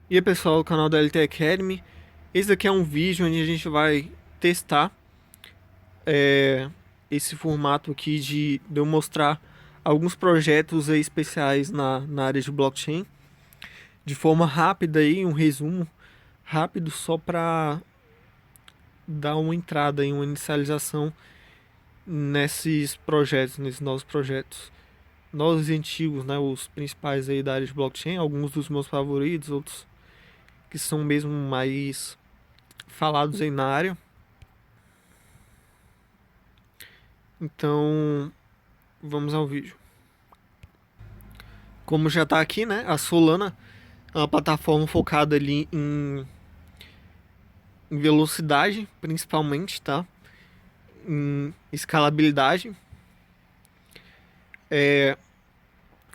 E aí pessoal, do canal da LT Academy. Esse daqui é um vídeo onde a gente vai testar esse formato aqui de eu mostrar alguns projetos aí especiais na área de blockchain. De forma rápida aí, um resumo rápido só para dar uma entrada em uma inicialização nesses projetos, nesses novos projetos. Novos e antigos, né, os principais aí da área de blockchain, alguns dos meus favoritos, outros que são mesmo mais falados aí na área. Então, vamos ao vídeo. Como já está aqui, né? A Solana é uma plataforma focada ali em velocidade, principalmente, tá? Em escalabilidade.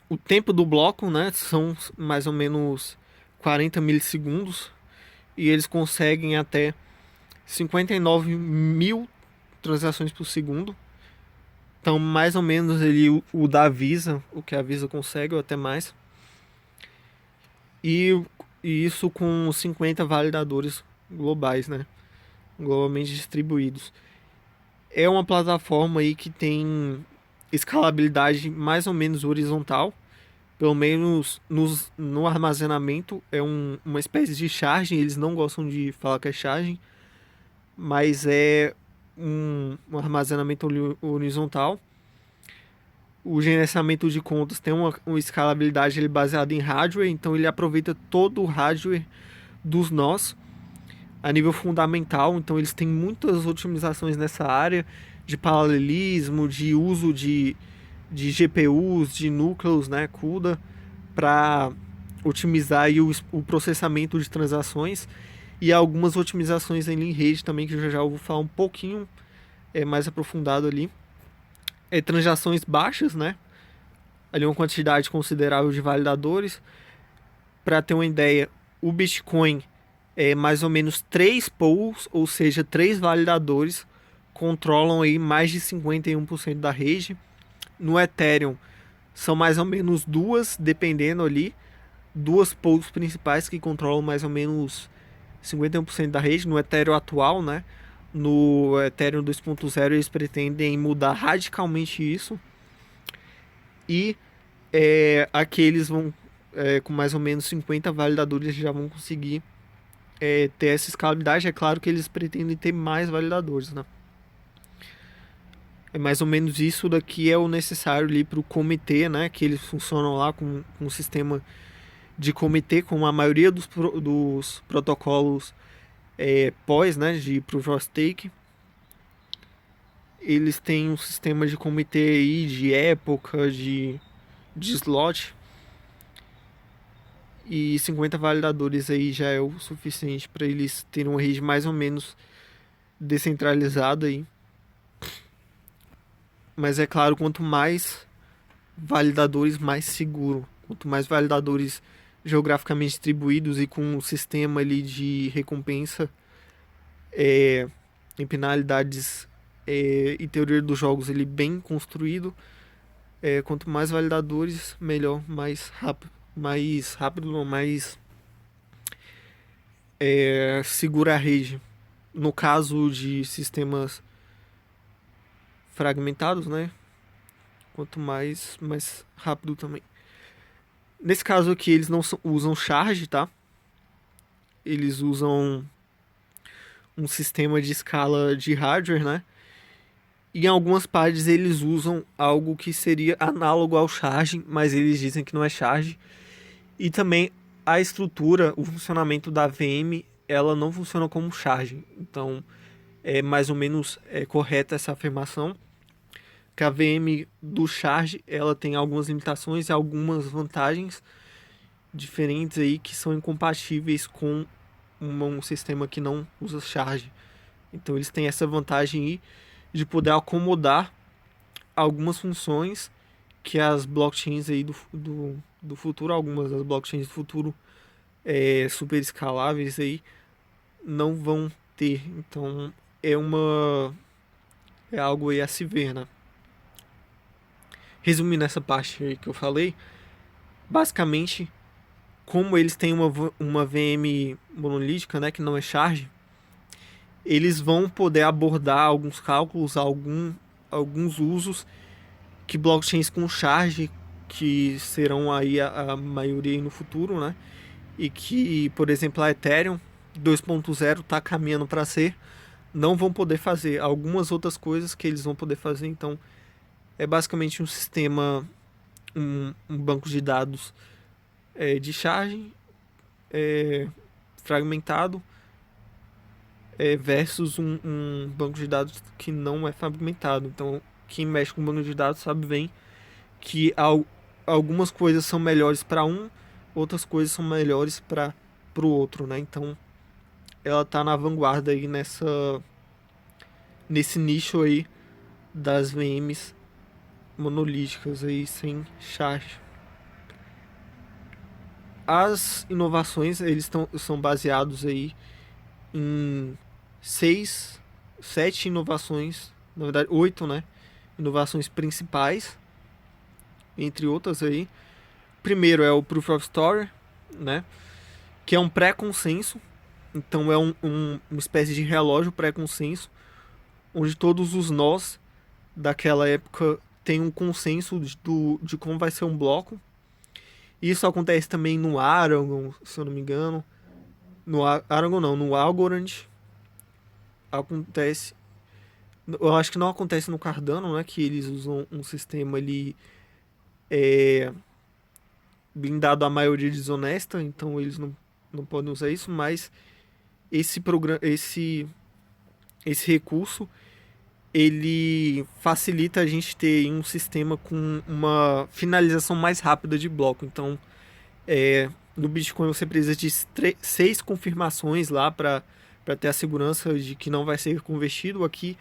O tempo do bloco, né? São mais ou menos 40 milissegundos. E eles conseguem até 59 mil transações por segundo. Então, mais ou menos ali o da Visa, o que a Visa consegue, ou até mais. E, e isso com 50 validadores globais, né? Globalmente distribuídos. É uma plataforma aí que tem escalabilidade mais ou menos horizontal, pelo menos no armazenamento. É uma espécie de charging, eles não gostam de falar que é charging, mas é um armazenamento horizontal. O gerenciamento de contas tem uma escalabilidade ele baseada em hardware, então ele aproveita todo o hardware dos nós a nível fundamental. Então eles têm muitas otimizações nessa área de paralelismo, de uso de GPUs, de núcleos, né, CUDA, para otimizar aí o processamento de transações e algumas otimizações em rede também, que eu já vou falar um pouquinho mais aprofundado ali. Transações baixas, né? Ali uma quantidade considerável de validadores. Para ter uma ideia, o Bitcoin mais ou menos 3 pools, ou seja, 3 validadores, controlam aí mais de 51% da rede. No Ethereum são mais ou menos duas, dependendo ali, duas pools principais que controlam mais ou menos 51% da rede. No Ethereum atual, né? No Ethereum 2.0 eles pretendem mudar radicalmente isso. E aqui eles vão, com mais ou menos 50 validadores, já vão conseguir ter essa escalabilidade. É claro que eles pretendem ter mais validadores, né? É mais ou menos isso daqui é o necessário ali para o comitê, né? Que eles funcionam lá com um sistema de comitê, como a maioria dos protocolos pós, né? De Proof of Stake. Eles têm um sistema de comitê aí, de época, de slot. E 50 validadores aí já é o suficiente para eles terem uma rede mais ou menos descentralizada aí. Mas é claro, quanto mais validadores, mais seguro. Quanto mais validadores geograficamente distribuídos e com um sistema ali de recompensa em penalidades e teoria dos jogos ele bem construído, quanto mais validadores, melhor, mais rápido, mais segura a rede. No caso de sistemas fragmentados, né? Quanto mais rápido também. Nesse caso aqui, eles não usam charge, tá? Eles usam um sistema de escala de hardware, né? E em algumas partes eles usam algo que seria análogo ao charge, mas eles dizem que não é charge. E também a estrutura, o funcionamento da VM, ela não funciona como charge. Então é mais ou menos correta essa afirmação. Que a VM do charge ela tem algumas limitações e algumas vantagens diferentes aí que são incompatíveis com um sistema que não usa charge. Então eles têm essa vantagem aí de poder acomodar algumas funções que as blockchains aí do futuro, algumas das blockchains do futuro super escaláveis aí não vão ter. Então é uma é algo aí a se ver, né? Resumindo essa parte aí que eu falei, basicamente como eles têm uma VM monolítica, né, que não é charge, eles vão poder abordar alguns cálculos, alguns usos que blockchains com charge, que serão aí a maioria aí no futuro, né? E que, por exemplo, a Ethereum 2.0 está caminhando para ser, não vão poder fazer. Algumas outras coisas que eles vão poder fazer, então é basicamente um sistema, um banco de dados de charge fragmentado versus um banco de dados que não é fragmentado. Então, quem mexe com banco de dados sabe bem que algumas coisas são melhores para um, outras coisas são melhores para o outro, né? Então, ela tá na vanguarda aí nesse nicho aí das VMs monolíticas aí sem charge. As inovações, são baseados aí em sete inovações, na verdade 8, né? Inovações principais, entre outras aí. Primeiro é o Proof of Story, né? Que é um pré-consenso. Então é uma espécie de relógio pré-consenso, onde todos os nós daquela época têm um consenso de como vai ser um bloco. Isso acontece também no Aragon, se eu não me engano. No Aragon não, no Algorand acontece. Eu acho que não acontece no Cardano, né? Que eles usam um sistema ali blindado à maioria desonesta, então eles não podem usar isso, mas esse recurso ele facilita a gente ter um sistema com uma finalização mais rápida de bloco. Então, no Bitcoin você precisa de 6 confirmações lá para ter a segurança de que não vai ser convertido. Aqui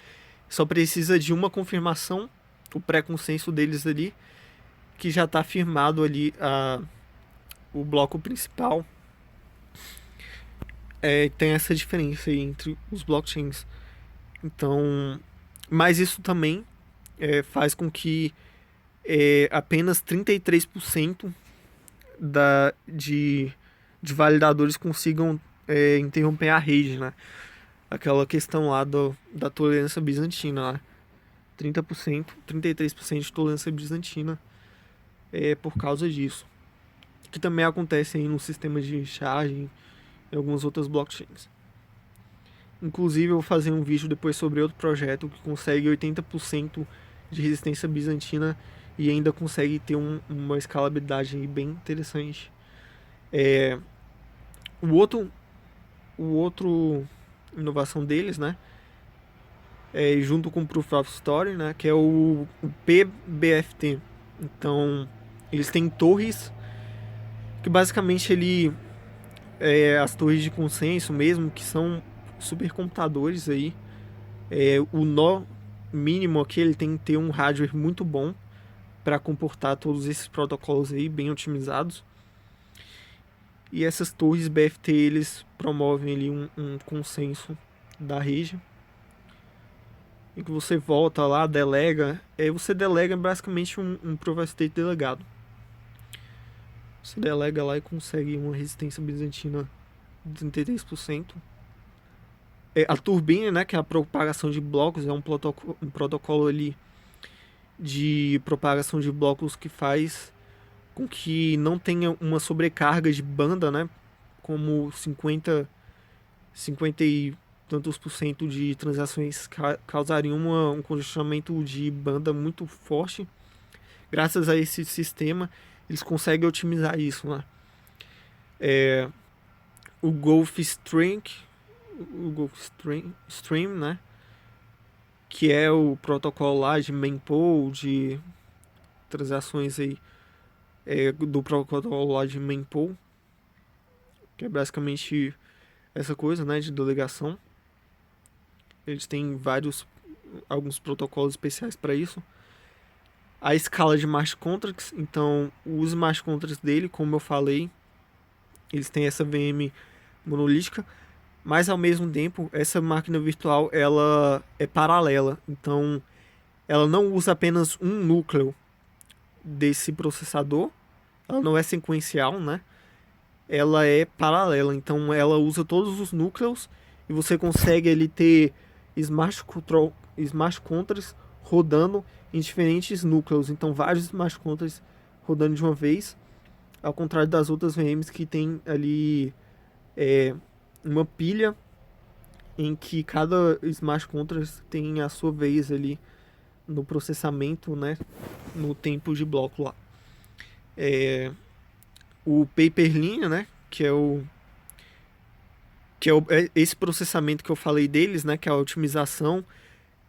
só precisa de uma confirmação, o pré-consenso deles ali, que já está firmado ali o bloco principal. Tem essa diferença aí entre os blockchains. Então, mas isso também faz com que apenas 33% de validadores consigam interromper a rede, né? Aquela questão lá da tolerância bizantina, né? 30%, 33% de tolerância bizantina por causa disso. Que também acontece aí no sistema de charging e algumas outras blockchains. Inclusive, eu vou fazer um vídeo depois sobre outro projeto que consegue 80% de resistência bizantina e ainda consegue ter uma escalabilidade bem interessante. O outro inovação deles, né, junto com o Proof of Story, né, que é o PBFT. Então, eles têm torres que basicamente as torres de consenso mesmo, que são supercomputadores aí. O nó mínimo aqui, ele tem que ter um hardware muito bom para comportar todos esses protocolos aí, bem otimizados. E essas torres BFT, eles promovem ali um consenso da rede. E que você volta lá, delega. Você delega basicamente um Proof of Stake delegado. Você delega lá e consegue uma resistência bizantina de 33%. A turbina, né, que é a propagação de blocos, é um protocolo ali de propagação de blocos que faz com que não tenha uma sobrecarga de banda, né, como 50 e tantos por cento de transações causariam um congestionamento de banda muito forte. Graças a esse sistema, eles conseguem otimizar isso, né? O Gulfstream, né? Que é o protocolo lá de mempool, de transações aí do protocolo lá de mempool, que é basicamente essa coisa, né, de delegação. Eles têm alguns protocolos especiais para isso. A escala de smart contracts, então os smart contracts dele, como eu falei, eles têm essa VM monolítica, mas ao mesmo tempo essa máquina virtual ela é paralela, então ela não usa apenas um núcleo desse processador, ela não é sequencial, né? ela é paralela, então ela usa todos os núcleos e você consegue ali ter smart contracts rodando em diferentes núcleos, então vários smart contracts rodando de uma vez, ao contrário das outras VMs que tem ali uma pilha em que cada smart contract tem a sua vez ali no processamento, né, no tempo de bloco lá. O Paperline, né, que é esse processamento que eu falei deles, né, que é a otimização.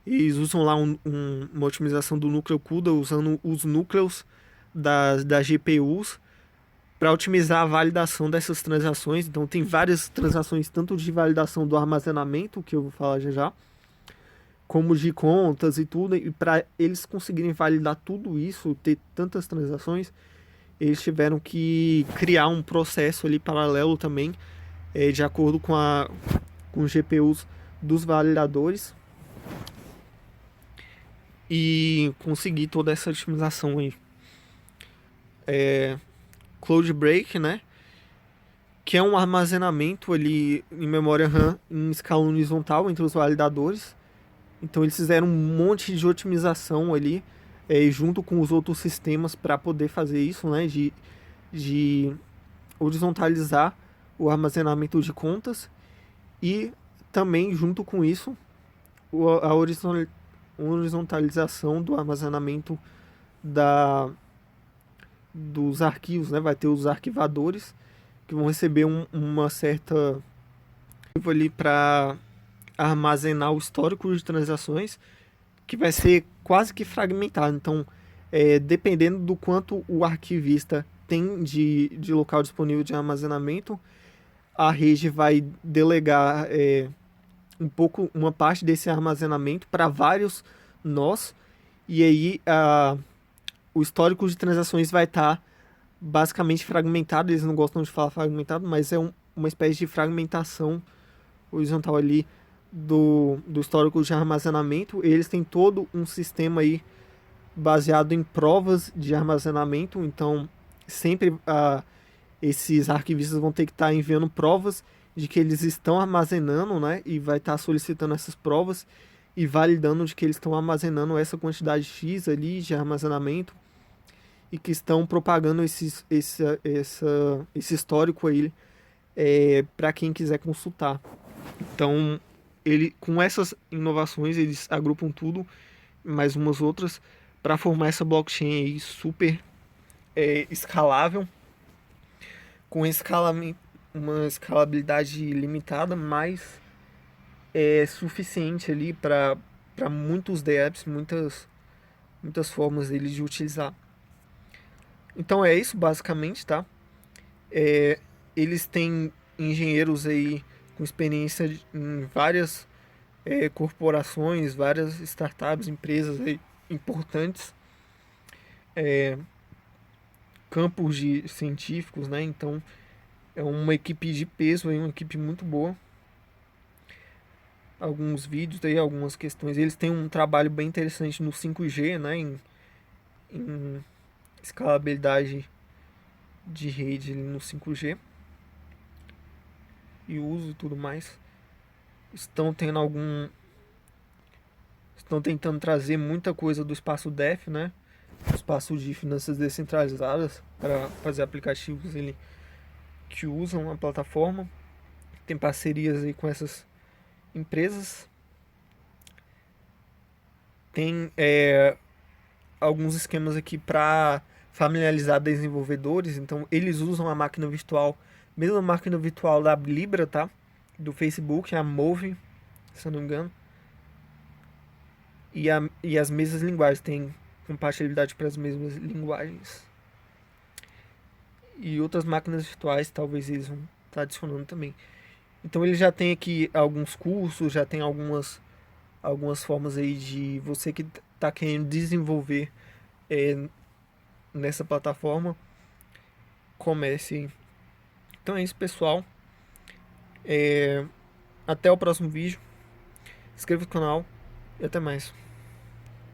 Eles usam lá uma otimização do núcleo CUDA usando os núcleos das GPUs para otimizar a validação dessas transações. Então tem várias transações, tanto de validação do armazenamento, que eu vou falar já já, como de contas e tudo. E para eles conseguirem validar tudo isso, ter tantas transações, eles tiveram que criar um processo ali paralelo também, de acordo com os GPUs dos validadores, e conseguir toda essa otimização aí. Cloud Break, né? Que é um armazenamento ali em memória RAM em escala horizontal entre os validadores. Então eles fizeram um monte de otimização ali, junto com os outros sistemas para poder fazer isso, né? De horizontalizar o armazenamento de contas e também junto com isso a horizontalização do armazenamento dos arquivos, né? Vai ter os arquivadores que vão receber uma certa ali para armazenar o histórico de transações, que vai ser quase que fragmentado. Então, dependendo do quanto o arquivista tem de local disponível de armazenamento, a rede vai delegar uma parte desse armazenamento para vários nós, e aí o histórico de transações vai estar basicamente fragmentado. Eles não gostam de falar fragmentado, mas é uma espécie de fragmentação horizontal ali do histórico de armazenamento. Eles têm todo um sistema aí baseado em provas de armazenamento, então sempre esses arquivistas vão ter que estar enviando provas de que eles estão armazenando, né? E vai estar solicitando essas provas e validando de que eles estão armazenando essa quantidade X ali de armazenamento e que estão propagando esse histórico aí para quem quiser consultar. Então, com essas inovações, eles agrupam tudo, mais umas outras, para formar essa blockchain aí super escalável, com uma escalabilidade limitada, mas é suficiente ali para muitos dApps, muitas formas dele de utilizar. Então é isso basicamente, tá? Eles têm engenheiros aí com experiência em várias corporações, várias startups, empresas aí importantes, campos de científicos, né? Então é uma equipe de peso aí, uma equipe muito boa. Alguns vídeos aí, algumas questões. Eles têm um trabalho bem interessante no 5G, né? Em escalabilidade de rede no 5G e uso e tudo mais. Estão tentando trazer muita coisa do espaço DeFi, né? O espaço de finanças descentralizadas, para fazer aplicativos que usam a plataforma. Tem parcerias aí com essas empresas. Tem alguns esquemas aqui para familiarizar desenvolvedores. Então eles usam a máquina virtual, mesma máquina virtual da Libra, tá? Do Facebook, a Move, se eu não me engano. E as mesmas linguagens, tem compatibilidade para as mesmas linguagens. E outras máquinas virtuais talvez eles vão estar adicionando também. Então ele já tem aqui alguns cursos, já tem algumas formas aí de você que está querendo desenvolver nessa plataforma, comece. Então é isso, pessoal. Até o próximo vídeo. Inscreva no canal e até mais.